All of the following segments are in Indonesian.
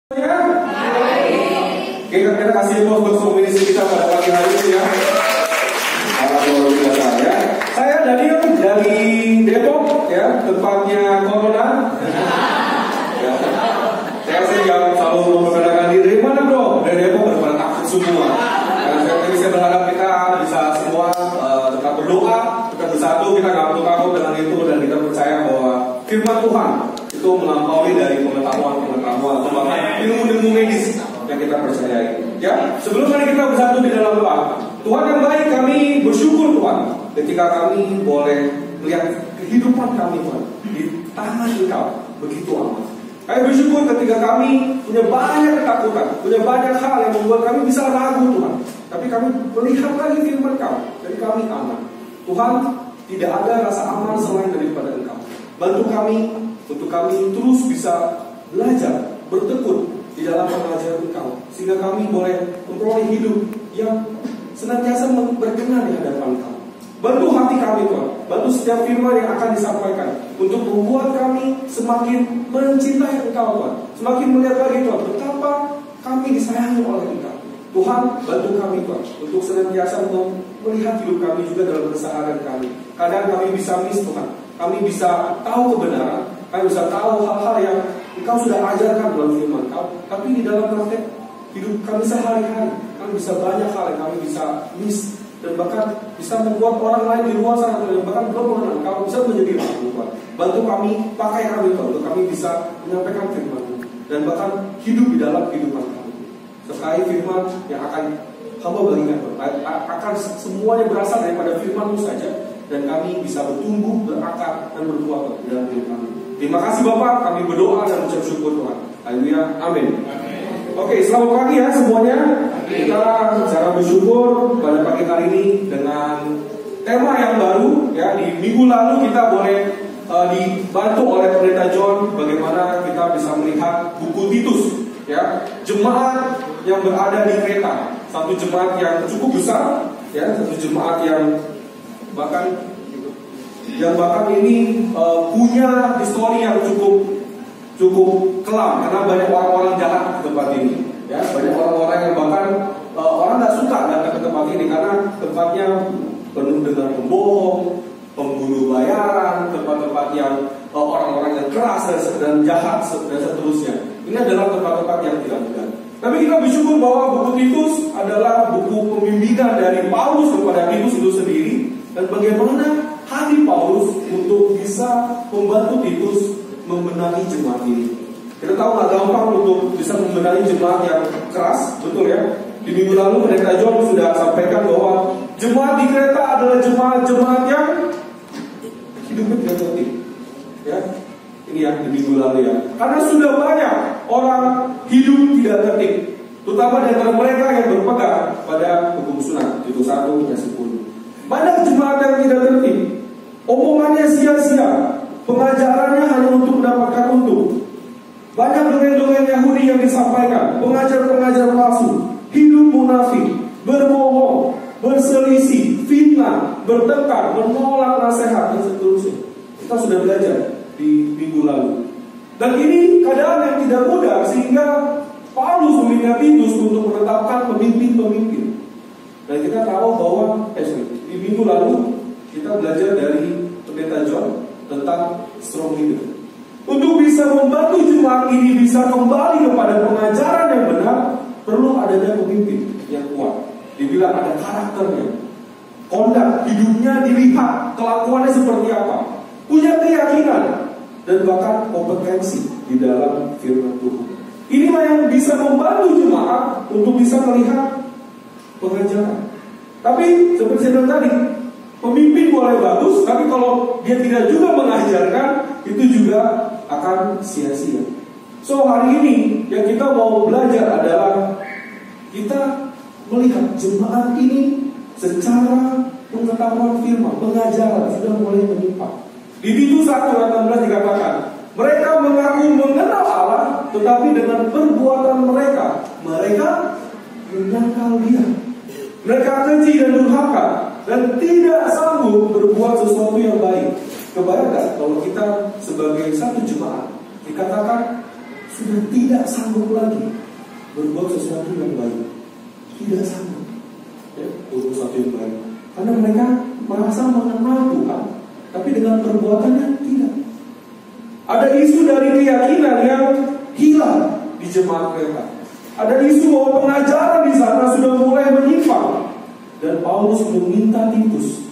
Kita kasih untuk ministry kita pada pagi hari ini ya. Luar biasa ya. Saya Daniel dari Depok ya, tempatnya Corona. Ya. Saya selalu memperkenalkan diri. Dari mana bro? Dari Depok, daripada takut semua. Dan saya berharap kita bisa semua tetap berdoa, tetap bersatu, kita nggak perlu takut dengan itu, dan kita percaya bahwa firman Tuhan itu melampaui dari pengetahuan atau bahkan ilmu medis yang kita percayai. Ya, sebelum hari kita bersatu di dalam doa, Tuhan yang baik, kami bersyukur Tuhan ketika kami boleh melihat kehidupan kami Tuhan di tangan Engkau begitu amat. Kami bersyukur ketika kami punya banyak ketakutan, punya banyak hal yang membuat kami bisa ragu Tuhan. Tapi kami melihat lagi firman Kau, dan kami aman. Tuhan, tidak ada rasa aman selain daripada Engkau. Bantu kami untuk kami terus bisa belajar, bertekun di dalam pengajaran Engkau, sehingga kami boleh memperoleh hidup yang senantiasa berkenan di hadapan Engkau. Bantu hati kami Tuhan, bantu setiap firman yang akan disampaikan untuk membuat kami semakin mencintai Engkau Tuhan, semakin melihat lagi Tuhan betapa kami disayangi oleh Engkau. Tuhan, bantu kami Tuhan untuk senantiasa melihat hidup kami juga dalam keseharian kami. Kadang kami bisa miss Tuhan, kami bisa tahu kebenaran, kami bisa tahu hal-hal yang Engkau sudah ajarkan dalam firman Kau, tapi di dalam praktek hidup kami sehari-hari, kami bisa banyak hal yang kami bisa miss, dan bahkan bisa membuat orang lain di luar sana dan bahkan belum mengenal Engkau bisa menjadi ragu Tuhan. Bantu kami, pakai kami Tuhan untuk kami bisa menyampaikan firman-Mu dan bahkan hidup di dalam kehidupan kami. Sertai firman yang akan hamba bagikan akan semuanya berasal daripada firman-Mu saja, dan kami bisa bertumbuh, berakar, dan berbuah di dalam hidup kami. Terima kasih Bapak, kami berdoa dan ucap syukur Tuhan. Haleluya, amin. Oke, selamat pagi ya semuanya. Kita secara bersyukur pada pagi hari ini dengan tema yang baru ya. Di minggu lalu kita boleh dibantu oleh Pendeta John bagaimana kita bisa melihat buku Titus ya, jemaat yang berada di Kreta, satu jemaat yang cukup besar ya, satu jemaat yang bahkan ini punya histori yang cukup kelam, karena banyak orang-orang jahat di tempat ini ya, banyak orang-orang yang bahkan orang nggak suka datang ke tempat ini karena tempatnya penuh dengan pembohong, pembunuh bayaran, tempat-tempat yang orang-orang yang keras dan jahat dan seterusnya. Ini adalah tempat-tempat yang tidak benar. Tapi kita bersyukur bahwa buku Titus adalah buku pembimbingan dari Paulus kepada Titus itu sendiri, dan bagaimana hati Paulus untuk bisa membantu Titus membenahi jemaat ini. Kita tahu nggak gampang untuk bisa membenahi jemaat yang keras, betul ya? Di minggu lalu Pendeta John sudah sampaikan bahwa jemaat di Kreta adalah jemaat yang hidupnya tidak tertib. Ya, ini yang di minggu lalu ya. Karena sudah banyak orang hidup tidak tertib, terutama di antara mereka yang berpegang pada hukum sunat, Titus 1 dan 10. Banyak jemaat yang tidak tertib, omongannya sia-sia, pengajarannya hanya untuk mendapatkan untung. Banyak dongeng-dongeng Yahudi yang disampaikan, pengajar-pengajar palsu, hidup munafik, berbohong, berselisih, fitnah, bertengkar, menolak nasihat, dan seterusnya. Kita sudah belajar di minggu lalu. Dan ini keadaan yang tidak mudah, sehingga Paulus meminta Titus untuk menetapkan pemimpin-pemimpin. Dan kita tahu bahwa di minggu lalu kita belajar dari Pendeta John tentang strong leader. Untuk bisa membantu jemaat ini bisa kembali kepada pengajaran yang benar, perlu adanya pemimpin yang kuat. Dibilang ada karakternya, kondak hidupnya dilihat, kelakuannya seperti apa, punya keyakinan, dan bahkan kompetensi di dalam firman Tuhan. Inilah yang bisa membantu jemaat untuk bisa melihat pengajaran. Tapi seperti saya bilang tadi, pemimpin boleh bagus, tapi kalau dia tidak juga mengajarkan, itu juga akan sia-sia. So hari ini yang kita mau belajar adalah kita melihat jemaat ini secara pengetahuan firman, pengajaran sudah mulai menyimpang. Di Titus 1:16 dikatakan, mereka mengaku mengenal Allah, tetapi dengan perbuatan mereka menyangkal Dia. Mereka keji dan durhaka dan tidak sanggup berbuat sesuatu yang baik. Kebayang gak kalau kita sebagai satu jemaat dikatakan sudah tidak sanggup lagi berbuat sesuatu yang baik. Tidak sanggup berbuat sesuatu yang baik. Karena mereka merasa mengenal Tuhan, tapi dengan perbuatannya tidak. Ada isu dari keyakinan yang hilang di jemaat mereka. Ada isu bahwa pengajaran di sana sudah mulai menyimpang. Dan Paulus meminta Titus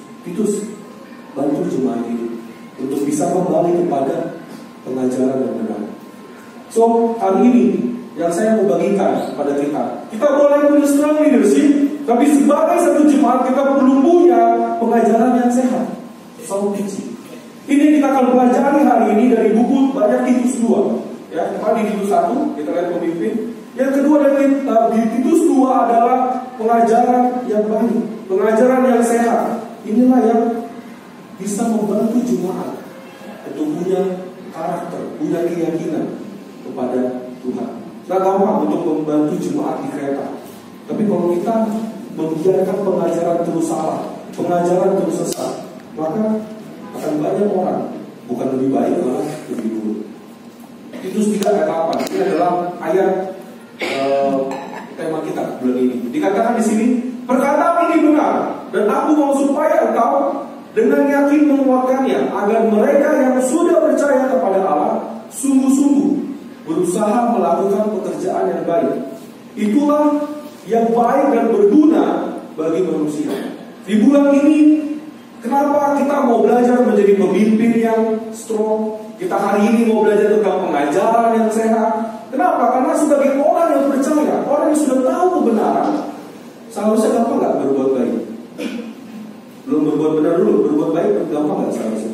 bantu jemaat ini untuk bisa kembali kepada pengajaran yang benar. So, hari ini yang saya mau bagikan pada kita boleh punya strong leadership, tapi sebagai satu jemaat kita perlu punya pengajaran yang sehat, sound teaching. Ini kita akan pelajari hari ini dari buku banyak Titus 2. Ya, di Titus 1 kita lihat pemimpin. Yang kedua di Titus 2 adalah pengajaran yang baik, pengajaran yang sehat. Inilah yang bisa membantu jemaat untuk punya karakter, punya keyakinan kepada Tuhan. Tidak gampang untuk membantu jemaat di Kreta. Tapi kalau kita membiarkan pengajaran terus salah, pengajaran terus sesat, maka akan banyak orang bukan lebih baik malah lebih buruk. Titus 3 ayat 8 ini adalah ayat tema kita bulan ini. Dikatakan di sini, perkataan ini benar, dan aku mau supaya engkau dengan yakin menguatkannya, agar mereka yang sudah percaya kepada Allah sungguh-sungguh berusaha melakukan pekerjaan yang baik. Itulah yang baik dan berguna bagi manusia. Di bulan ini, kenapa kita mau belajar menjadi pemimpin yang strong? Kita hari ini mau belajar tentang pengajaran yang sehat. Kenapa? Karena sebagai orang yang percaya, orang yang sudah tahu kebenaran, seharusnya gampang nggak berbuat baik? Belum berbuat benar dulu, berbuat baik gampang nggak seharusnya?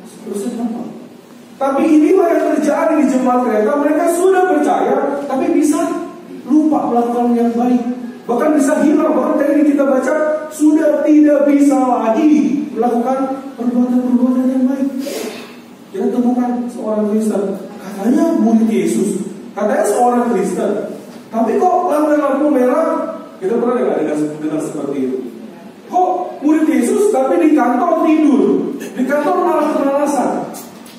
Seharusnya gampang. Tapi inilah yang terjadi di jemaat Kreta. Mereka sudah percaya, tapi bisa lupa melakukan yang baik. Bahkan bisa hilang. Bahkan tadi kita baca, sudah tidak bisa lagi melakukan perbuatan-perbuatan yang baik. Kita temukan seorang Kristen, katanya murid Yesus, katanya seorang Kristen, tapi kok lampu merah? Kita pernah dengar seperti itu. Kok murid Yesus tapi di kantor tidur, di kantor malah kemalasan,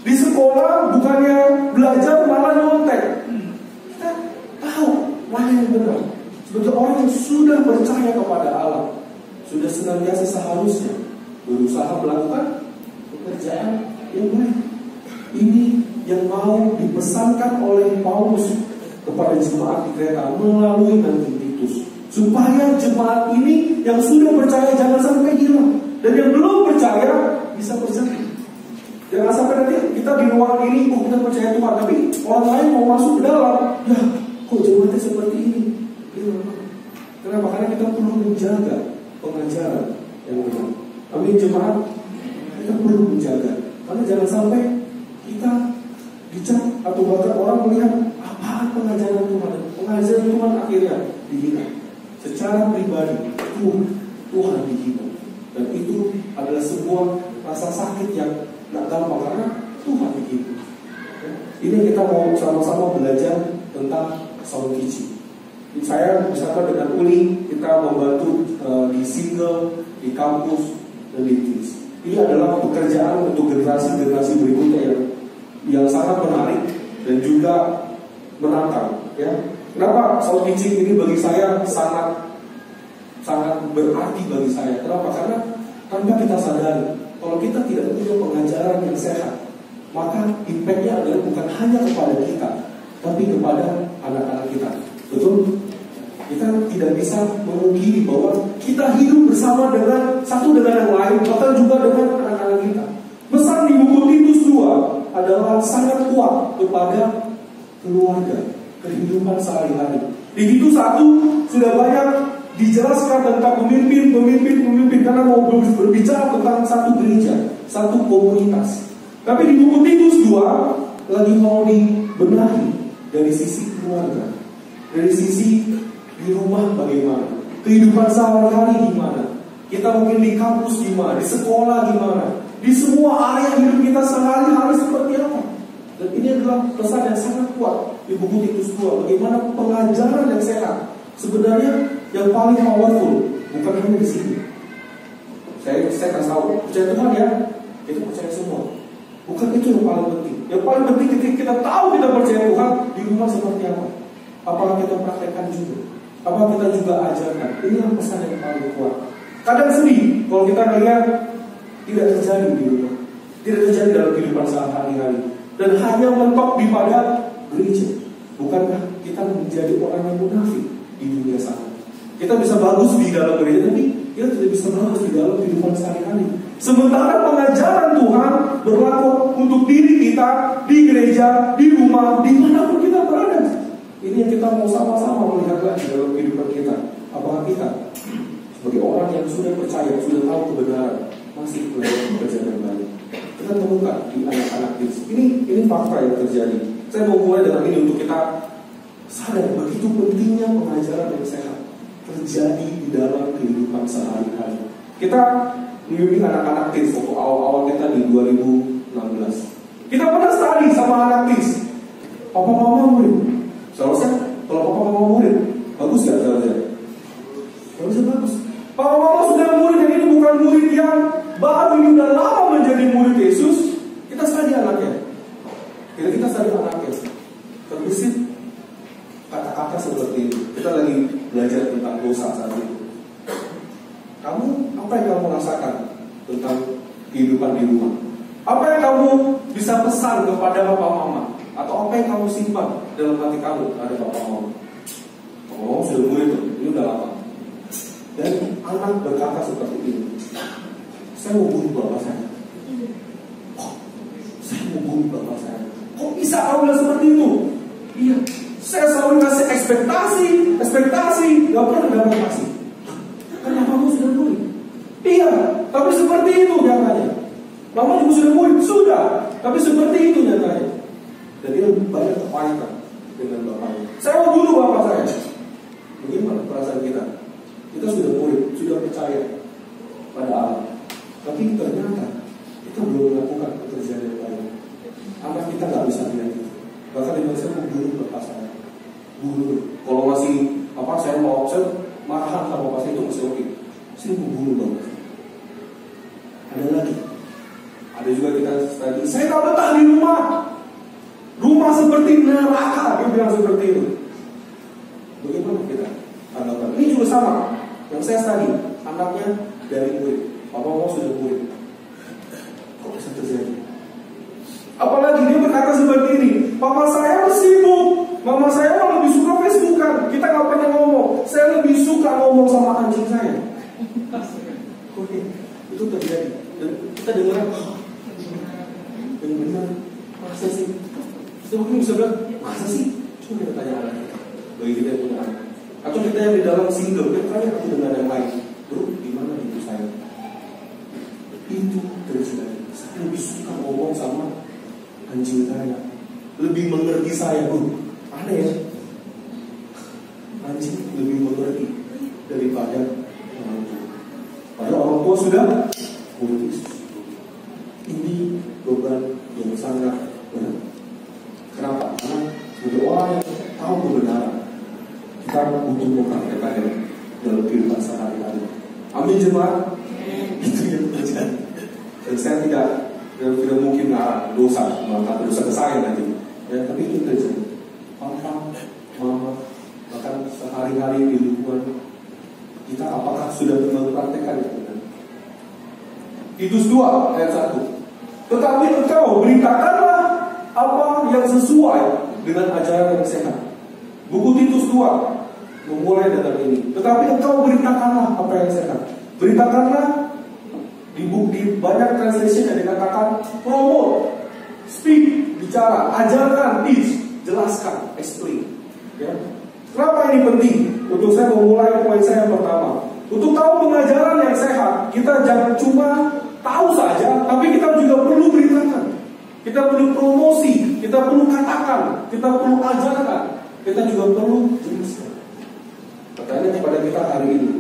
di sekolah bukannya belajar malah nyontek. Kita tahu mana yang benar. Sebagai orang yang sudah percaya kepada Allah, sudah senantiasa seharusnya berusaha melakukan pekerjaan yang baik. Ini yang mau dipesankan oleh Paulus kepada jemaat di Kreta melalui nanti Titus, supaya jemaat ini yang sudah percaya jangan sampai hilang, dan yang belum percaya bisa percaya. Jangan sampai nanti kita di ruang ini kita percaya Tuhan, tapi orang lain mau masuk ke dalam, ya kok jemaatnya seperti ini? Kenapa? Karena kita perlu menjaga pengajaran yang benar. Amin jemaat, kita perlu menjaga, karena jangan sampai kita dicap atau bahkan orang melihat apaan pengajaran Tuhan. Pengajaran Tuhan akhirnya dihina. Secara pribadi Tuhan dihina. Dan itu adalah sebuah rasa sakit yang tidak gampang karena Tuhan dihina. Ini kita mau sama-sama belajar tentang sound teaching. Saya bersama dengan Uli, kita membantu di single, di kampus, dan di teams. Ini adalah pekerjaan untuk generasi-generasi berikutnya yang sangat menarik dan juga menantang. Ya, kenapa sound teaching ini bagi saya sangat berarti bagi saya? Kenapa? Karena tanpa kita sadari, kalau kita tidak punya pengajaran yang sehat, maka impact-nya adalah bukan hanya kepada kita, tapi kepada anak-anak kita. Betul? Kita tidak bisa memungkiri bahwa kita hidup bersama dengan satu dengan yang lain, bahkan juga dengan anak-anak kita. Pesan di buku Titus 2 adalah sangat kuat kepada keluarga, kehidupan sehari-hari. Di Titus 1 sudah banyak dijelaskan tentang pemimpin karena mau berbicara tentang satu gereja, satu komunitas. Tapi di buku Titus 2 lagi mau dibenahi dari sisi keluarga, dari sisi di rumah bagaimana, kehidupan sehari-hari gimana, kita mungkin di kampus gimana, di sekolah gimana, di semua area hidup kita sehari-hari seperti apa. Dan ini adalah pesan yang sangat kuat di buku Titus 2. Bagaimana pengajaran yang sehat sebenarnya yang paling powerful bukan hanya di sini. Saya kasih tahu, percaya Tuhan ya, itu percaya semua. Bukan itu yang paling penting. yang paling penting ketika kita tahu kita percaya Tuhan, di rumah seperti apa? Apakah kita praktekkan juga? Apakah kita juga ajarkan? Inilah pesan yang paling kuat. Kadang sedih kalau kita melihat tidak terjadi di rumah, tidak terjadi dalam kehidupan sehari-hari, dan hanya mentok di pada gereja. Bukankah kita menjadi orang yang munafik di dunia sana? Kita bisa bagus di dalam gereja, tapi kita tidak bisa bagus di dalam kehidupan sehari-hari. Sementara pengajaran Tuhan berlaku untuk diri kita, di gereja, di rumah, dimanapun kita berada. Ini yang kita mau sama-sama melihat lagi dalam kehidupan kita. Apakah kita sebagai orang yang sudah percaya, sudah tahu kebenaran, masih belajar bekerja dengan baik? Kita temukan di anak-anak ini. Ini fakta yang terjadi. Saya mau mulai dengan ini untuk kita sadar begitu pentingnya pengajaran yang sehat terjadi di dalam kehidupan sehari-hari. Kita membimbing anak-anak teens waktu awal-awal kita di 2016. Kita pernah study sama anak teens. Papa mama murid. Seharusnya kalau papa mama murid, bagus gak seharusnya? Harusnya bagus. Papa mama sudah murid, dan ini bukan murid yang baru, ini udah lama menjadi murid Yesus. Kita study anaknya. Kita study anaknya. Terbesit kata-kata seperti itu. Kita lagi belajar tentang dosa saat itu. Apa yang kamu rasakan tentang kehidupan di rumah? Apa yang kamu bisa pesan kepada papa mama? Atau apa yang kamu simpan dalam hati kamu ada papa mama? Papa mama sudah murid tuh, ini udah lama. Dan anak berkata seperti ini, saya mau bunuh bapak saya. Saya mau bunuh bapak saya. Kok bisa kamu bilang seperti itu? Iya, saya selalu kasih ekspektasi, gak pernah dapat kasih. Karena kamu sudah murid. Iya, tapi seperti itu nyatanya. Mama juga sudah murid, sudah. Tapi seperti itu nyatanya. Dan dia banyak kepahitan dengan bapaknya. Saya mau bunuh bapak saya. Bagaimana perasaan kita? Kita sudah murid, sudah percaya pada Allah. Tapi ternyata kita belum melakukan pekerjaan yang baik. Anak kita gak bisa lihat itu. Bahkan dia saya mau bunuh bapak saya. Bunuh. Kalau masih saya marahan sama bapak saya itu masih oke. Saya mau bunuh bapak. Ada lagi. Ada juga kita tadi. Saya tak betah di rumah. Rumah seperti neraka. Dia bilang seperti itu. Bagaimana kita tanggapan? Ini juga sama. Yang saya tadi, anaknya dari murid. Papa mau sudah murid. Kok bisa terjadi? Apalagi dia berkata seperti ini. Papa saya sibuk. Mama saya lebih suka Facebookan. Kita nggak pernah ngomong. Saya lebih suka ngomong sama anjing saya. Oke, itu terjadi. Dan kita dengar, benar-benar masa sih? Kita mungkin bisa bilang, masa sih? Cuma kita tanya anak kita. Bagi kita yang punya anak. Atau kita yang di dalam single, kita tanya aku dengan yang lain. Bro, gimana ibu saya? Itu terjadi. Saya lebih suka ngomong sama anjing saya. Lebih mengerti saya, bro. Aneh ya? Anjing lebih mengerti daripada orang tua. Padahal orang tua sudah putus. Ini beban yang sangat berat. Kenapa? Karena sebagai orang yang tahu kebenaran, kita butuh mempraktekkannya dalam kehidupan sehari-hari. Amin jemaat. Itu yang terjadi. Dan saya tidak mungkin ngarang dosa, mengatakan dosa ke saya nanti. Ya, tapi itu terjadi. Papa, mama, bahkan sehari-hari di lingkungan kita apakah sudah mempraktekkan itu? Titus 2 ayat 1. Tetapi engkau beritakanlah apa yang sesuai dengan ajaran yang sehat. Buku Titus 2 memulai dengan ini. Tetapi engkau beritakanlah apa yang sehat. Beritakanlah di banyak translation yang dikatakan promote, speak, bicara, ajarkan, teach, jelaskan, explain. Ya. Kenapa ini penting? Untuk saya memulai poin saya yang pertama. Untuk tahu pengajaran yang sehat, kita jangan cuma tahu saja, tapi kita juga perlu beritakan. Kita perlu promosi, kita perlu katakan, kita perlu ajarkan, kita juga perlu jelaskan. Pertanyaan kepada kita hari ini,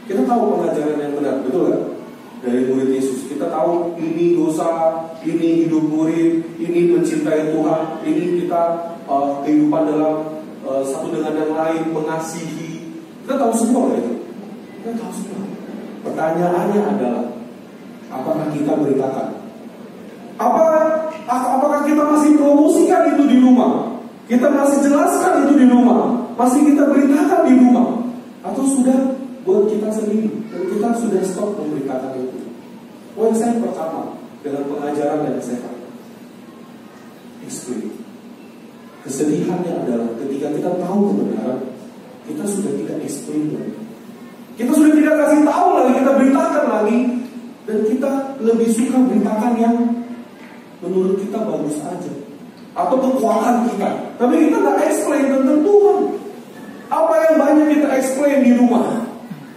kita tahu pengajaran yang benar, betul kan? Dari murid Yesus, kita tahu ini dosa, ini hidup murid, ini mencintai Tuhan, ini kita kehidupan dalam satu dengan yang lain, mengasihi. Kita tahu semua itu. Kita tahu semua. Pertanyaannya adalah, apakah kita beritakan? Apa Apakah kita masih promosikan itu di rumah? Kita masih jelaskan itu di rumah? Masih kita beritakan di rumah? Atau sudah buat kita sendiri dan kita sudah stop memberitakan itu? Poin saya pertama, dengan pengajaran yang sehat, explain. Kesedihannya adalah ketika kita tahu kebenaran, kita sudah tidak explain lagi. Kita sudah tidak kasih tahu lagi, kita beritakan lagi. Dan kita lebih suka beritakan yang menurut kita bagus aja, atau kekuatan kita. Tapi kita nggak explain tentang Tuhan. Apa yang banyak kita explain di rumah?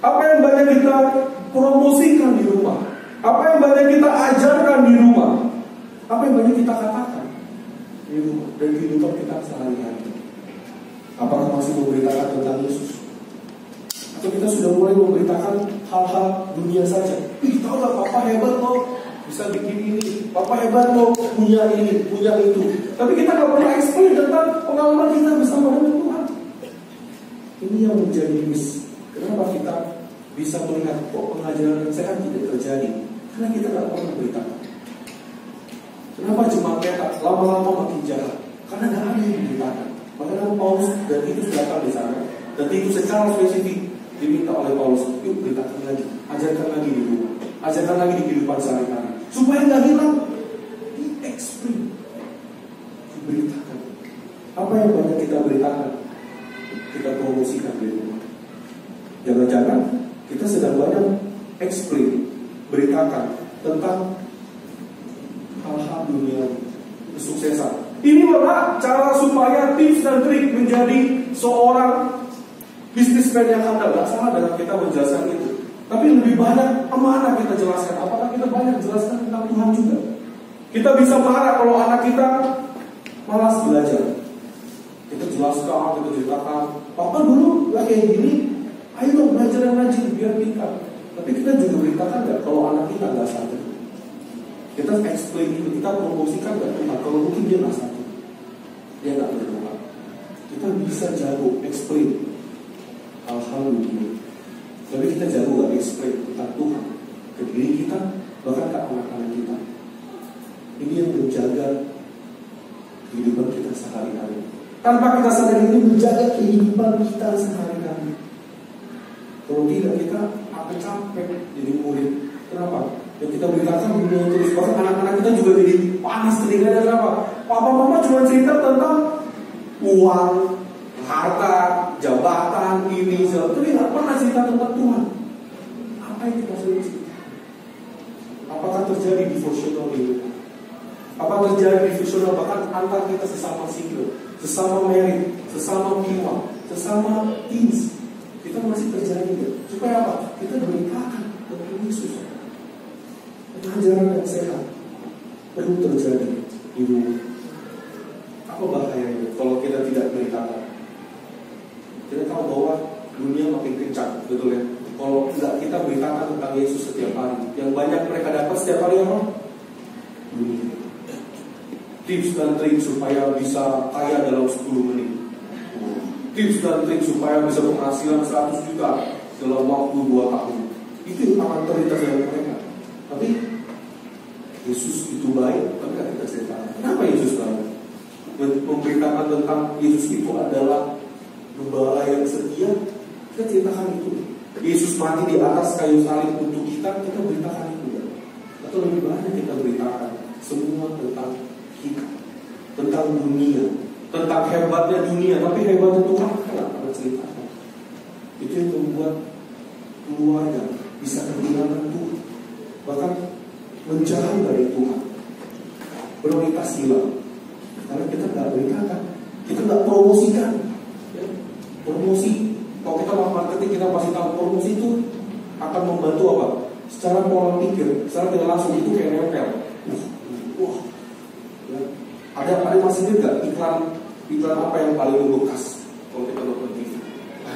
Apa yang banyak kita promosikan di rumah? Apa yang banyak kita ajarkan di rumah? Apa yang banyak kita katakan di rumah dan kehidupan kita sehari-hari? Apakah masih memberitakan tentang Yesus? Atau kita sudah mulai memberitakan hal-hal dunia saja? Tahu gak, papa hebat loh, bisa bikin ini. Papa hebat loh, punya ini, punya itu. Tapi kita gak pernah explain tentang pengalaman kita bersama dengan Tuhan. Ini yang menjadi miss. Kenapa kita bisa melihat kok pengajaran yang sehat tidak terjadi? Karena kita gak pernah beritakan. Kenapa jemaat kita lama-lama makin jahat? Karena gak ada yang memberitakan. Makanya Paulus dan itu datang di sana. Dan itu secara spesifik diminta oleh Paulus, yuk beritakan lagi, ajarkan lagi di rumah, ajarkan lagi di kehidupan sehari-hari, supaya nggak hilang. Di-explain, diberitakan. Apa yang banyak kita beritakan, kita promosikan di rumah. Jangan-jangan kita sedang banyak explain, beritakan tentang hal-hal dunia, kesuksesan. Ini adalah cara supaya tips dan trik menjadi seorang bisnismen yang handal. Gak salah dengan kita menjelaskan itu. Tapi lebih banyak kemana kita jelaskan. Apakah kita banyak jelaskan tentang Tuhan juga? Kita bisa marah kalau anak kita malas belajar. Kita jelaskan, kita ceritakan, papa dulu gak kayak gini, ayo dong belajar yang rajin biar pintar. Tapi kita juga beritakan gak kalau anak kita gak sadar? Kita explain itu, kita promosikan gak Tuhan kalau mungkin dia gak sadar, dia gak berdoa. Kita bisa jago explain hal-hal dunia, tapi kita jago gak explain tentang Tuhan ke diri kita, bahkan ke anak-anak kita. Ini yang menjaga kehidupan kita sehari-hari. Tanpa kita sadar, ini menjaga kehidupan kita sehari-hari. Kalau tidak, kita akan capek jadi murid. Kenapa? Dan kita beritakan dunia terus. Bahkan anak-anak kita juga jadi panas telinganya. Kenapa? Papa mama cuma cerita tentang uang, harta, jabatan, ini, tapi nggak pernah cerita tentang Tuhan. Apa yang kita sering cerita? Apakah terjadi devotional ini? Apa terjadi devotional bahkan antar kita sesama single, sesama married, sesama piwa, sesama teens? Kita masih terjadi ya? Supaya apa? Kita beritakan tentang Yesus. Pengajaran yang sehat perlu terjadi di rumah. Apa bahayanya kalau kita tidak beritakan? Kita tahu bahwa dunia makin kencang, betul ya? Kalau tidak kita beritakan tentang Yesus setiap hari, yang banyak mereka dapat setiap hari apa? Dunia. Tips dan trik supaya bisa kaya dalam 10 menit. Tips dan trik supaya bisa penghasilan 100 juta dalam waktu 2 tahun. Itu akan terlintas dari mereka. Tapi Yesus itu baik, tapi kita ceritakan. Kenapa Yesus baik? Memberitakan tentang Yesus itu adalah gembala yang setia, kita ceritakan itu. Yesus mati di atas kayu salib untuk kita beritakan itu. Atau lebih banyak kita beritakan semua tentang kita, tentang dunia, tentang hebatnya dunia, tapi hebatnya Tuhan kita nggak pernah ceritakan. Itu yang membuat keluarga bisa kehilangan Tuhan, bahkan menjauh dari Tuhan. Prioritas hilang karena kita nggak beritakan, kita nggak promosikan. Promosi, kalau kita melakukan marketing, kita pasti tahu promosi itu akan membantu apa? Secara pola pikir, secara tidak langsung itu kayak nempel. Ya. Ada masih juga iklan apa yang paling membekas kalau kita nonton TV?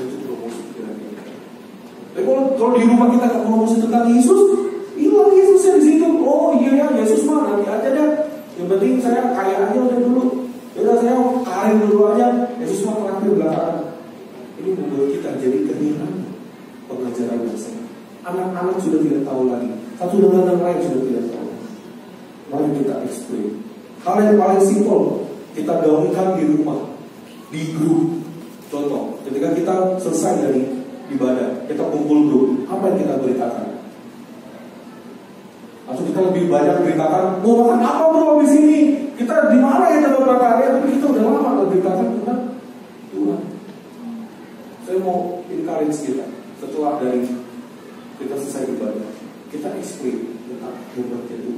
Itu promosi kira-kira. Tapi kalau di rumah kita nggak promosi tentang Yesus, hilang Yesusnya di situ. Oh iya ya, Yesus mah nanti aja deh. Yang penting saya kaya aja udah dulu. Yaudah saya karir dulu aja. Yesus mah terakhir belakangan. Ini membuat kita jadi kehilangan pengajaran yang sehat. Anak-anak sudah tidak tahu lagi. Satu dengan yang lain sudah tidak tahu. Mari kita explain. Hal yang paling simpel kita gaungkan di rumah, di grup. Contoh, ketika kita selesai dari ibadah, kita kumpul grup, apa yang kita beritakan? Atau kita lebih banyak beritakan, mau makan apa bro di sini? Kita di mana kita bermakan? Tapi kita udah lama beritakan tentang Tuhan. Saya mau encourage kita setelah dari kita selesai ibadah, kita explain tentang hebatnya itu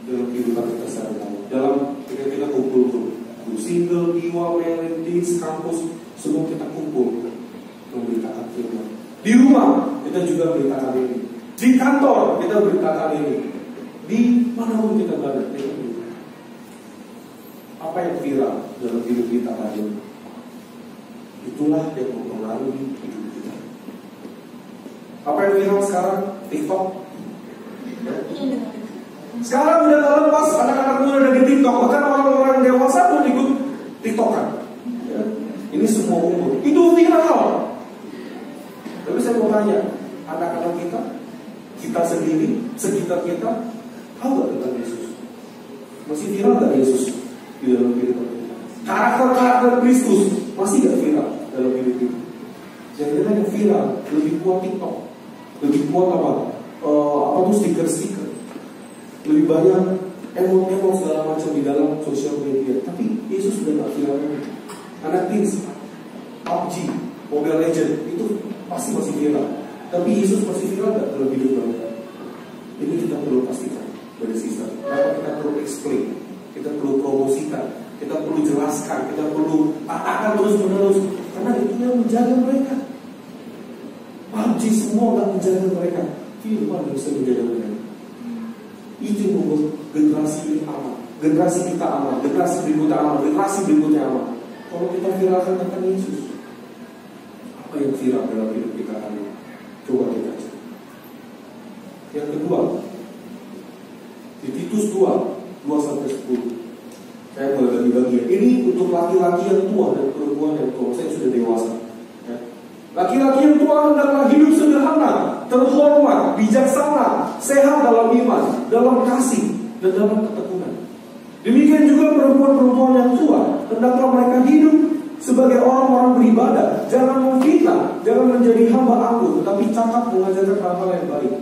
dalam kehidupan kita sehari-hari. Dalam ketika kita kumpul grup single, Iwa, Melendis, kampus, semua kita kumpul memberitakan firman. Di rumah kita juga beritakan ini. Di kantor kita beritakan ini. Di manapun kita berada, kita beritakan. Apa yang viral dalam hidup kita hari ini? Itulah yang mempengaruhi hidup kita. Apa yang viral sekarang? TikTok. Ya. Sekarang udah gak lepas anak-anak muda dari TikTok. Bahkan orang-orang dewasa pun ikut TikTokan. Ya. Ini semua umur. Itu viral. Tapi saya mau tanya, anak-anak kita sendiri, sekitar kita, tahu gak tentang Yesus? Masih viral gak Yesus di dalam kehidupan kita? Karakter-karakter Kristus masih gak viral dalam hidup kita? Jangan-jangan yang viral lebih kuat TikTok, lebih kuat apa tuh stiker-stiker, lebih banyak emot-emot segala macam di dalam sosial media. Tapi Yesus sudah gak viral lagi. Anak teens, PUBG, Mobile Legends itu pasti masih viral. Tapi Yesus masih viral gak dalam hidup mereka? Ini kita perlu pastikan dari sister. Maka kita perlu explain, kita perlu promosikan, kita perlu jelaskan, kita perlu katakan terus-menerus. Karena itu yang menjaga mereka. PUBG semua gak menjaga mereka. Firman yang bisa menjaga mereka. Itu yang membuat generasi ini aman, generasi kita aman, generasi berikutnya aman, generasi berikutnya aman. Kalau kita viralkan tentang Yesus, apa yang viral dalam hidup kita hari ini? Coba kita cek. Yang kedua, di Titus 2:2-10. Saya mulai bagi-bagi. Ini untuk laki-laki yang tua dan perempuan yang tua. Saya sudah dewasa. Ya. Laki-laki yang tua hendaklah hidup sederhana, terhormat, bijaksana, sehat dalam iman, dalam kasih, dan dalam ketekunan. Demikian juga perempuan-perempuan yang tua, hendaklah mereka hidup sebagai orang-orang beribadah. Jangan memfitnah, jangan menjadi hamba anggur, tetapi cakap mengajarkan hal-hal yang baik.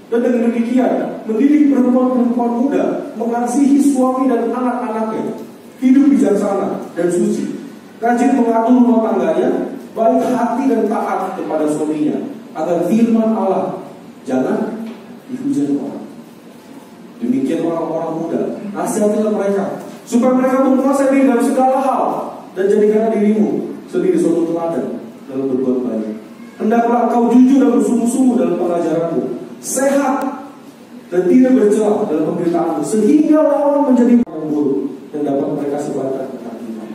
Dan dengan demikian, mendidik perempuan-perempuan muda mengasihi suami dan anak-anaknya, hidup bijaksana dan suci, rajin mengatur rumah tangganya, baik hati dan taat kepada suaminya, agar firman Allah jangan dihujat orang. Demikian orang-orang muda, nasihatilah mereka supaya mereka menguasai diri dalam segala hal, dan jadikanlah dirimu sendiri suatu teladan dalam berbuat baik. Hendaklah engkau jujur dan bersungguh-sungguh dalam pengajaranmu, sehat dan tidak bercelah dalam pemberitaanmu, sehingga lawan menjadi yang buruk dan dapat mereka sebarkan tentang iman.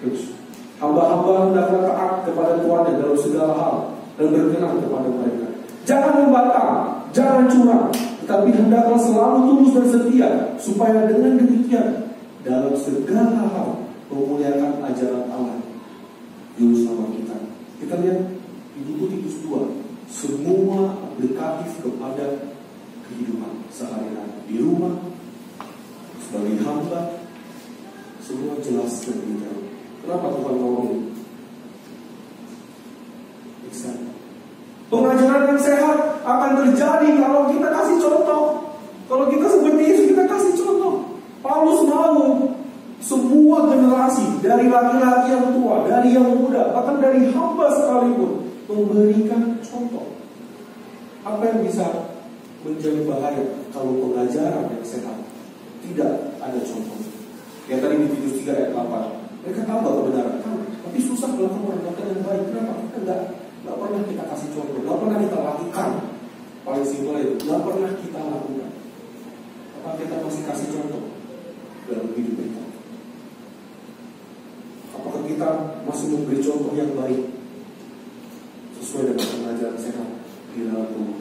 Terus, hamba-hamba hendaklah taat kepada Tuhan dalam segala hal dan berkenan kepada mereka. Jangan membantah, jangan curang, tetapi hendaklah selalu tulus dan setia, supaya dengan demikian dalam segala hal memuliakan ajaran Allah Juru Selamat kita. Kita lihat di buku Titus 2, semua aplikatif kepada kehidupan sehari-hari di rumah, sebagai hamba, semua jelas dan detail. Kenapa Tuhan ngomong ini? Pengajaran yang sehat akan terjadi kalau kita kasih contoh. Kalau kita seperti itu, kita kasih contoh. Paulus mau semua generasi, dari laki-laki yang tua, dari yang muda, bahkan dari hamba sekalipun, memberikan contoh. Apa yang bisa menjadi bahaya kalau pengajaran yang sehat tidak ada contoh? Yang tadi di Titus 3 ayat 8, mereka tahu kebenaran, tapi susah melakukan yang baik. Kenapa? Kita nggak pernah kita kasih contoh, nggak pernah kita lakukan. Paling simpel itu, nggak pernah kita lakukan. Apa kita masih kasih contoh dalam hidup kita? Apakah kita masih memberi contoh yang baik sesuai dengan pengajaran sehat di dalam rumah?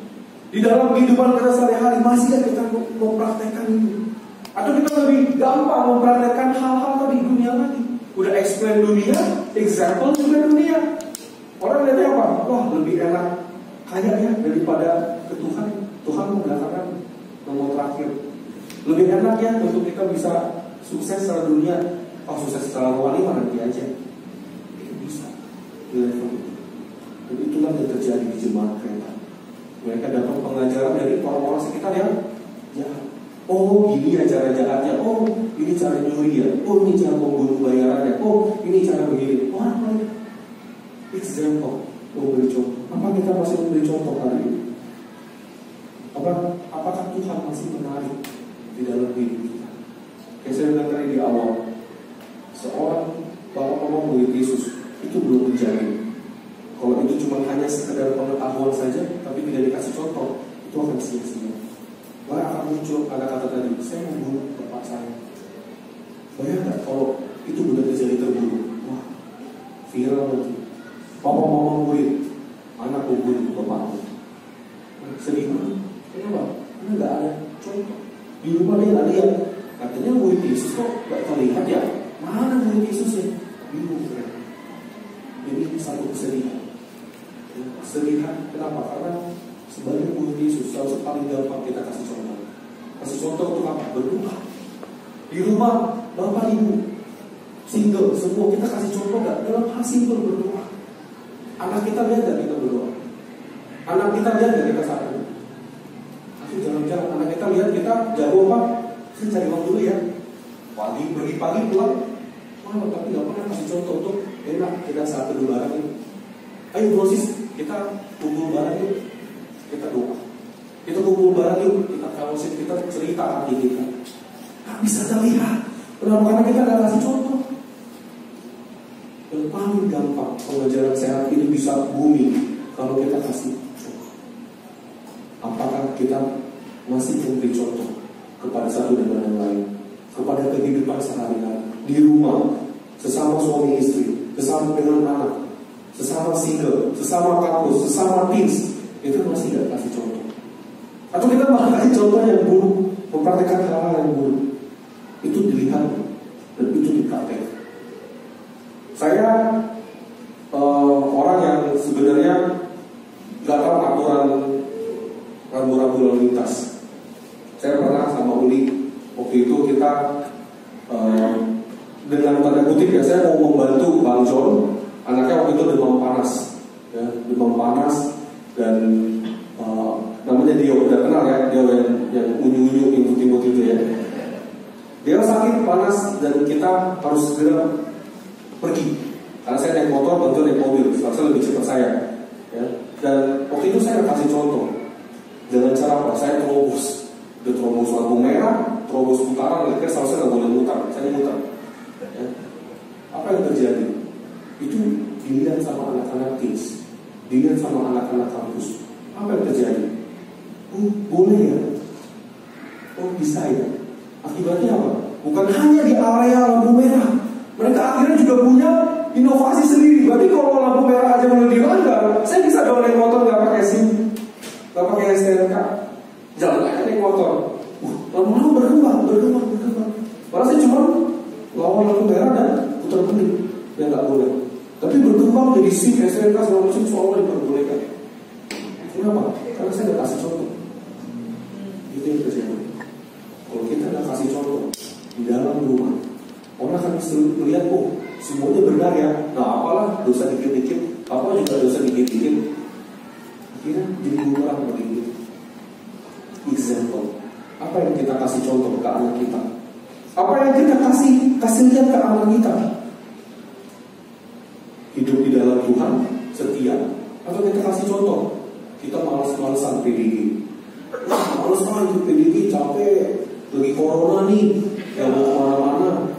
Di dalam kehidupan kita sehari-hari masih kita mempraktekkan itu? Atau kita lebih gampang mempraktekkan hal-hal tadi dunia lagi? Udah explain dunia, example juga dunia. Orang lihatnya apa? Wah, lebih enak kayaknya daripada ke Tuhan. Tuhan mau belakangan nomor terakhir. Lebih enak ya untuk kita bisa Sukses secara dunia, sukses secara rohani nanti aja. Itu bisa di level itu. Dan itulah yang terjadi di jemaat Kreta. Mereka dapat pengajaran dari orang-orang sekitar yang jahat. Oh, ini ya cara jahatnya. Oh, ini cara nyuri ya. Oh, ini cara membunuh bayarannya. Oh, ini cara begini. Wah, example, memberi contoh. Apa kita masih memberi contoh hari ini? Apakah Tuhan masih menarik di dalam hidup kita? Kayak saya bilang tadi di awal, seorang bapak ngomong murid Yesus itu belum menjamin. Kalau itu cuma hanya sekedar pengetahuan saja, tapi tidak dikasih contoh, itu akan sia-sia. Wah, akan muncul kata-kata tadi, saya membunuh bapak saya. Bayang nggak kalau itu benar terjadi terbunuh? Wah, viral nanti. Papa mama murid, anak membunuh bapaknya. Sedih banget. Kenapa? Karena nggak ada contoh. Di rumah dia nggak lihat. Katanya murid Yesus kok nggak terlihat ya? Mana murid Yesusnya? Bingung kan? Ini satu kesedihan. Kesedihan kenapa? Karena sebagai murid Yesus selalu paling gampang kita kasih contoh. Kasih contoh untuk apa? Berdoa. Di rumah bapak ibu single semua kita kasih contoh nggak? Dalam hal simpel berdoa. Anak kita lihat nggak kita berdoa? Anak kita lihat nggak kita satu? Jangan-jangan anak kita lihat kita jago apa? Saya cari uang dulu ya. Pergi pagi pulang. Tapi nggak pernah kasih contoh untuk enak kita satu dulu bareng ini. Ayo brosis, kita kumpul bareng yuk. Kita doa. Kita kumpul bareng yuk. Kita fellowship, kita cerita hati kita. Nggak bisa terlihat. Kenapa? Karena kita nggak kasih contoh. Dan paling gampang pengajaran sehat ini bisa booming kalau kita kasih contoh. Apakah kita masih memberi contoh kepada satu dengan yang lain, kepada kehidupan sehari-hari di rumah, sesama suami istri, sesama dengan anak, sesama single, sesama kampus, sesama teens, itu masih tidak kasih contoh? Atau kita malah kasih contoh yang buruk, mempraktekkan hal-hal yang buruk? Itu dilihat dan itu dipraktek. Saya orang yang sebenarnya nggak tahu aturan rambu-rambu lalu lintas. Saya pernah sama Uli waktu itu kita dengan tanda kutip ya, saya mau membantu Bang John, anaknya waktu itu demam panas, ya, demam panas dan namanya Dio, udah kenal ya, Dio yang unyu-unyu imut-imut itu ya. Dia sakit panas dan kita harus segera pergi. Karena saya naik motor, Bang John naik mobil, saya lebih cepat saya. Ya. Dan waktu itu saya kasih contoh. Dengan cara apa? Saya terobos. Udah terobos lampu merah, terobos putaran, akhirnya seharusnya nggak boleh mutar. Saya mutar. Ya. Apa yang terjadi? Itu dilihat sama anak-anak teens, dilihat sama anak-anak kampus. Apa yang terjadi? Oh, boleh ya? Oh, bisa ya? Akibatnya apa? Bukan hanya di area lampu merah. Mereka akhirnya juga punya inovasi sendiri. Berarti kalau lampu merah aja boleh dilanggar, saya bisa dong naik motor nggak pakai SIM, nggak pakai STNK, jalan aja naik motor. Lama-lama berkembang. Padahal saya cuma lawan lampu merah dan putar balik, ya nggak boleh. Tapi berkembang jadi SIM, STNK, segala macam soalnya diperbolehkan. Kenapa? Karena saya nggak kasih contoh. Itu yang terjadi. Kalau kita nggak kasih contoh di dalam rumah, orang akan melihat, oh semuanya benar ya. Nah apalah dosa dikit-dikit, apa juga dosa dikit-dikit. Akhirnya jadi bumerang begini. Example. Apa yang kita kasih contoh ke anak kita? Apa yang kita kasih lihat ke anak kita? Hidup di dalam Tuhan, setia. Atau kita kasih contoh, kita malas-malasan PDG. Males banget PDG, capek. Lagi corona nih, gak mau kemana-mana.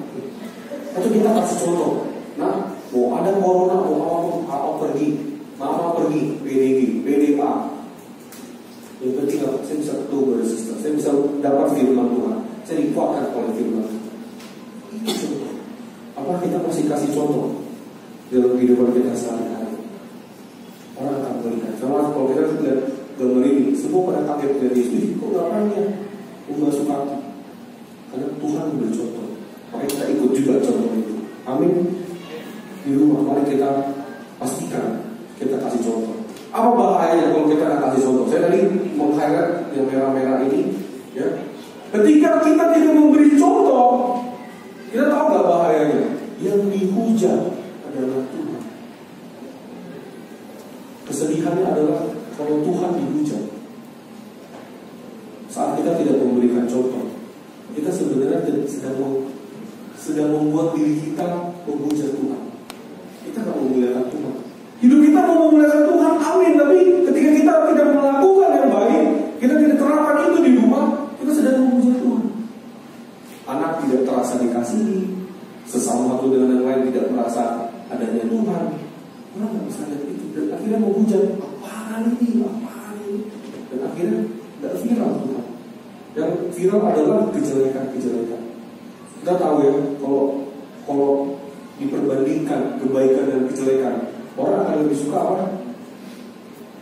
Atau kita kasih contoh, nah, mau ada corona, mau apa pergi, mama pergi, PDG, PDA. Yang penting apa? Saya bisa ketemu bersista, saya bisa dapat firman Tuhan, saya dikuatkan oleh firman Tuhan. Itu contoh. Apa kita masih kasih contoh dalam kehidupan kita sehari-hari? Orang akan melihat. Karena kalau kita lihat gambar ini, semua pada kaget dari Yesus. Kok ngapain ya? Nggak suka. Karena Tuhan memberi contoh. Maka kita ikut juga contoh itu. Amin. Di rumah mari kita pastikan kita kasih contoh. Apa bahayanya kalau kita nggak kasih contoh? Saya tadi meng-highlight yang merah-merah ini, ya. Ketika kita tidak memberi contoh, Kesedihannya adalah kalau Tuhan dihujat. Saat kita tidak memberikan contoh, kita sebenarnya sedang membuat diri kita menghujat Tuhan. Kita nggak memuliakan Tuhan. Hidup kita mau memuliakan Tuhan, amin. Tapi ketika kita tidak melakukan yang baik, kita tidak terapkan itu di rumah, kita sedang menghujat Tuhan. Anak tidak terasa dikasihi, sesama satu dengan yang lain tidak merasa adanya Tuhan. Orang nggak bisa lihat itu, dan akhirnya menghujat, apaan ini. Dan akhirnya nggak viral Tuhan. Yang viral adalah kejelekan. Kita tahu ya, kalau diperbandingkan kebaikan dan kejelekan, orang akan lebih suka apa?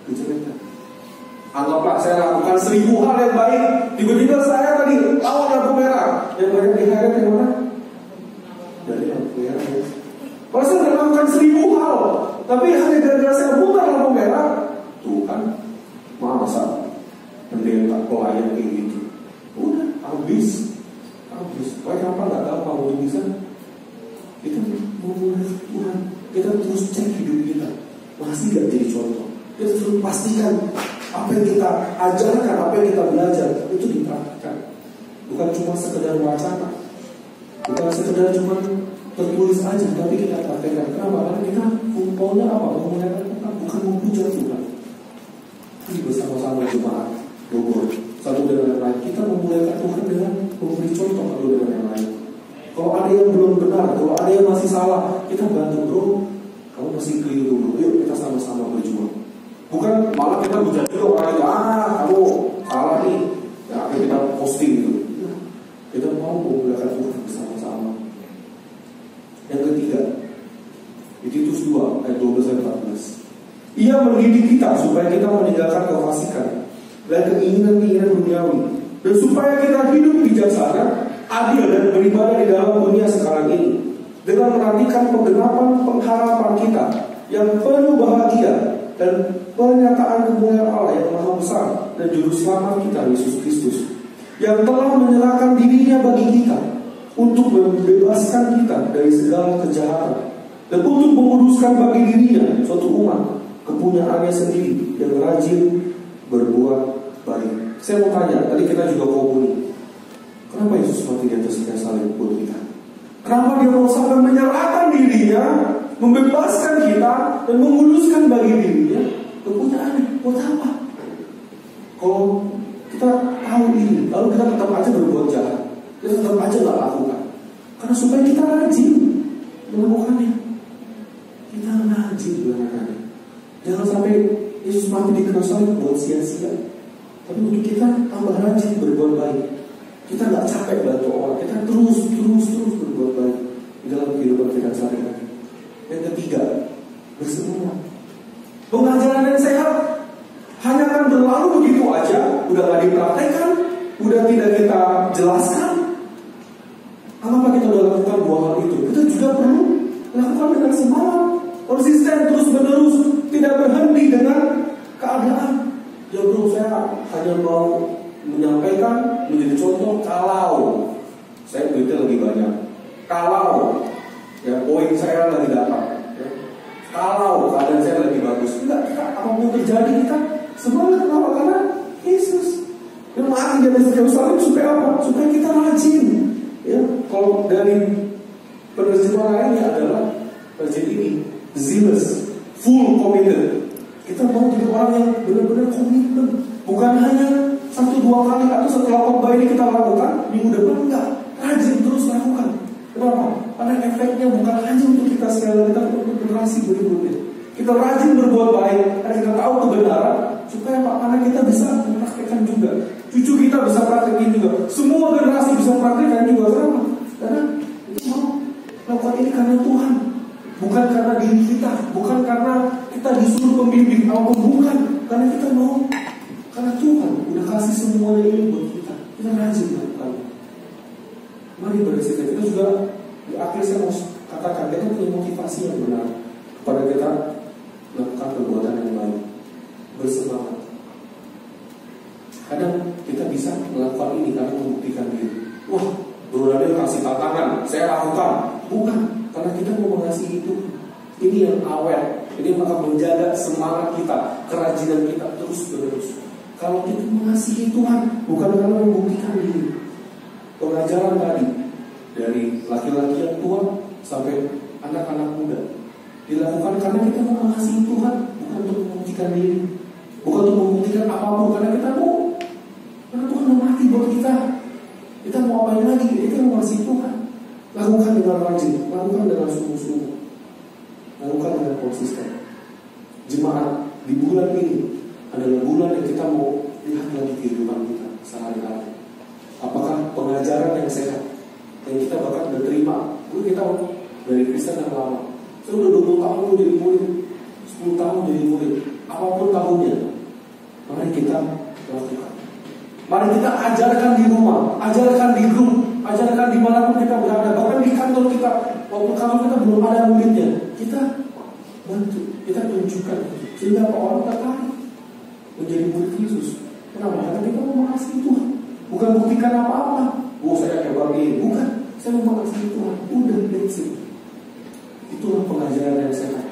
Kejelekan. Anggaplah saya lakukan 1000 hal yang baik, tiba-tiba saya tadi lawan lampu merah. Yang banyak di-highlight yang mana? Dari lampu merah. Kalau saya sudah lakukan 1000 hal, tapi hanya gara-gara saya buka lampu merah, Tuhan masa mendekat pelayan kayak gitu. Udah habis. Baik apa nggak gampang untuk bisa kita memulai Tuhan. Kita terus cek hidup kita masih gak jadi contoh. Kita terus pastikan apa yang kita ajarkan, apa yang kita belajar itu dipraktikkan. Bukan cuma sekedar wacana, bukan sekedar cuma tertulis aja, tapi kita praktekkan. Kenapa? Karena kita maunya apa? Memuliakan Tuhan, bukan memuja Tuhan. Ini bersama-sama jemaat Bogor, satu dengan yang lain, kita memuliakan Tuhan dengan memberi contoh satu dengan yang lain. Kalau ada yang belum benar, kalau ada yang masih salah, kita bantu, bro. Kamu masih keliru dulu. Yuk kita sama-sama berjuang. Bukan malah kita berjadi orang itu, kamu salah nih. Ya akhirnya kita posting gitu. Kita mau memuliakan Tuhan bersama-sama. Yang ketiga, di Titus 2 ayat 12-14. Ia mendidik kita supaya kita meninggalkan kefasikan dan keinginan-keinginan duniawi, dan supaya kita hidup bijaksana, adil dan beribadah di dalam dunia sekarang ini, dengan menantikan penggenapan pengharapan kita yang penuh bahagia dan penyataan kemuliaan Allah yang maha besar dan juru selamat kita Yesus Kristus, yang telah menyerahkan dirinya bagi kita untuk membebaskan kita dari segala kejahatan dan untuk menguduskan bagi dirinya suatu umat kepunyaannya sendiri yang rajin berbuat baik. Saya mau tanya, tadi kita juga komuni, kenapa Yesus mati di atas kayu salib buat kita? Kenapa dia mau sampai menyerahkan dirinya, membebaskan kita dan menguduskan bagi dirinya kepunyaannya? Buat apa? Kalau kita tahu ini, lalu kita tetap aja berbuat jahat, kita tetap aja nggak lakukan, karena supaya kita rajin melakukannya. Kita rajin melakukannya. Jangan sampai Yesus mati di kayu salib buat sia-sia, tapi untuk kita tambah rajin berbuat baik. Kita nggak capek bantu orang, kita terus berbuat baik di dalam kehidupan kita sehari-hari. Yang ketiga, bersemangat. Pengajaran yang sehat hanya akan berlalu begitu aja, udah nggak dipraktekkan, udah tidak kita jelaskan. Kenapa kita udah lakukan 2 hal itu? Kita juga perlu lakukan dengan semangat, konsisten, terus-menerus, tidak berhenti dengan keadaan. Ya bro, saya hanya mau menyampaikan, menjadi contoh kalau saya duitnya lebih banyak, kalau ya poin saya lagi dapat, ya, kalau keadaan saya lebih bagus. Enggak, kita apapun terjadi kita semangat. Kenapa? Karena Yesus yang mati di atas kayu salib supaya apa? Supaya kita rajin. Ya, kalau dari penerjemahan lainnya adalah rajin ini, zealous, full committed. Kita mau jadi orang yang benar-benar komitmen, bukan hanya 1-2 kali atau setelah khotbah ini kita lakukan, minggu depan enggak, rajin terus lakukan. Kenapa? Karena efeknya bukan hanya untuk kita sekali, tapi untuk generasi berikutnya. Kita rajin berbuat baik karena kita tahu kebenaran, supaya apa? Karena kita bisa mempraktekkan juga, cucu kita bisa praktekin juga, semua generasi bisa praktekkan juga. Kenapa? Karena kita mau lakukan ini karena Tuhan, bukan karena diri kita, bukan karena kita disuruh pembimbing apapun, bukan, karena kita mau. Karena Tuhan udah kasih semuanya ini buat kita. Kita rajin melakukan. Mari bersihkan. Kita juga di akhir saya mau katakan, kita punya motivasi yang benar kepada kita melakukan perbuatan yang baik, bersemangat. Kadang kita bisa melakukan ini karena membuktikan diri. Wah, Bro Daniel kasih tantangan, saya lakukan. Bukan, karena kita mau mengasihi itu. Ini yang awet. Ini akan menjaga semangat kita, kerajinan kita terus-menerus. Kalau kita mengasihi Tuhan, bukan karena membuktikan diri. Pengajaran tadi dari laki-laki yang tua sampai anak-anak muda dilakukan karena kita mau mengasihi Tuhan, bukan untuk membuktikan diri, bukan untuk membuktikan apapun, karena kita mau, karena Tuhan mau mati buat kita. Kita mau apain lagi? Kita mau mengasihi Tuhan. Lakukan dengan rajin, lakukan dengan sungguh-sungguh, lakukan dengan konsisten. Jemaat, di bulan ini adalah bulan yang kita mau lihat lagi kehidupan kita sehari-hari. Apakah pengajaran yang sehat yang kita bahkan udah terima? Kita dari Kristen yang lama, saya udah 20 tahun jadi murid, 10 tahun jadi murid, apapun tahunnya, mari kita lakukan. Mari kita ajarkan di rumah, ajarkan di grup, ajarkan dimanapun kita berada, bahkan di kantor kita, walaupun kantor kita belum ada muridnya, kita bantu, kita tunjukkan, sehingga orang tertarik menjadi murid Yesus. Kenapa? Karena kita mau mengasihi Tuhan, bukan buktikan apa-apa. Saya kayak ini, bukan. Saya mau mengasihi Tuhan. Udah, that's it. Itulah pengajaran yang sehat.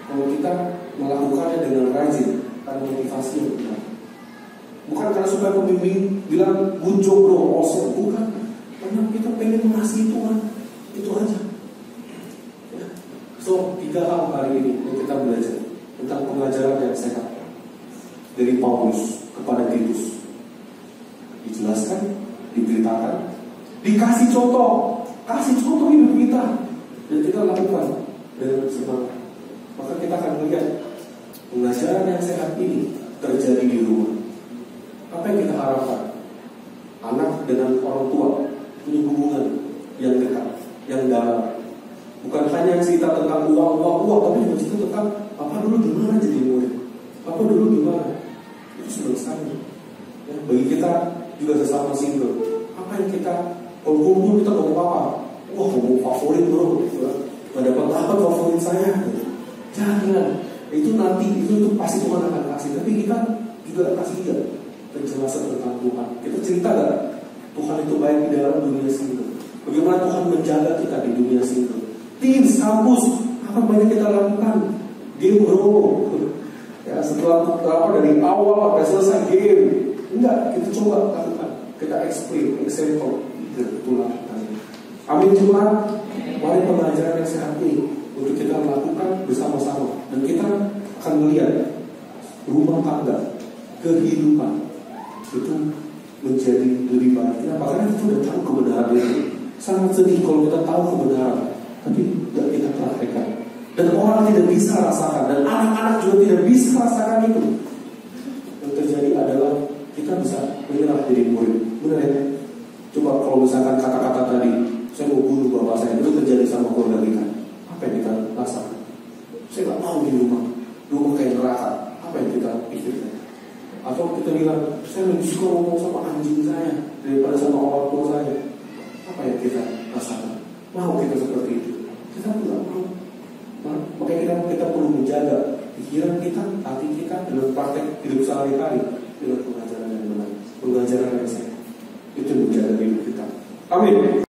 Kalau kita melakukannya dengan rajin, dan motivasi yang benar. Bukan karena supaya pembimbing bilang good job bro, awesome. Bukan. Karena kita pengen mengasihi Tuhan. Itu aja. Ya. So, 3 hal hari ini yang kita belajar tentang pengajaran yang sehat dari Paulus kepada Titus. Dijelaskan, diberitakan, dikasih contoh, kasih contoh hidup kita, dan kita lakukan dengan semangat. Maka kita akan melihat pengajaran yang sehat ini terjadi di rumah. Apa yang kita harapkan? Anak dengan orang tua punya hubungan yang dekat, yang dalam. Bukan hanya cerita tentang uang, tapi juga cerita tentang Papa dulu gimana jadi murid, Papa dulu gimana. Itu sudah sekali. Ya, bagi kita juga sesama single, apa yang kita kalau kumpul kita ngomong apa? Wah, ngomong favorit bro, gitu kan? Gak dapat apa favorit saya. Gitu. Jangan, itu nanti itu pasti Tuhan akan kasih. Tapi kita juga kasih dia penjelasan tentang Tuhan. Kita cerita gak Tuhan itu baik di dalam dunia single? Bagaimana Tuhan menjaga kita di dunia single? Teams, kampus, apa banyak kita lakukan? Game bro. Ya, setelah dari awal sampai selesai game. Enggak, kita coba lakukan. Kita explain, example. Itulah. Amin jemaat. Mari pengajaran yang sehat ini untuk kita lakukan bersama-sama. Dan kita akan melihat rumah tangga, kehidupan itu menjadi lebih baik. Kenapa? Karena kita sudah tahu kebenaran itu. Sangat sedih kalau kita tahu kebenaran, tapi tidak kita praktekkan. Dan orang tidak bisa rasakan, dan anak-anak juga tidak bisa rasakan itu. Yang terjadi adalah kita bisa menyerah jadi murid. Benar ya? Coba kalau misalkan kata-kata tadi, saya mau bunuh bapak saya, itu terjadi sama keluarga kita. Apa yang kita rasakan? Saya nggak mau di rumah kayak neraka. Apa yang kita pikirkan? Atau kita bilang, saya lebih suka ngomong sama anjing saya daripada sama orang tua saya. Apa yang kita rasakan? Mau kita seperti itu? Kita tidak mau. Makanya kita perlu menjaga pikiran kita, hati kita dalam praktek hidup sehari-hari, dalam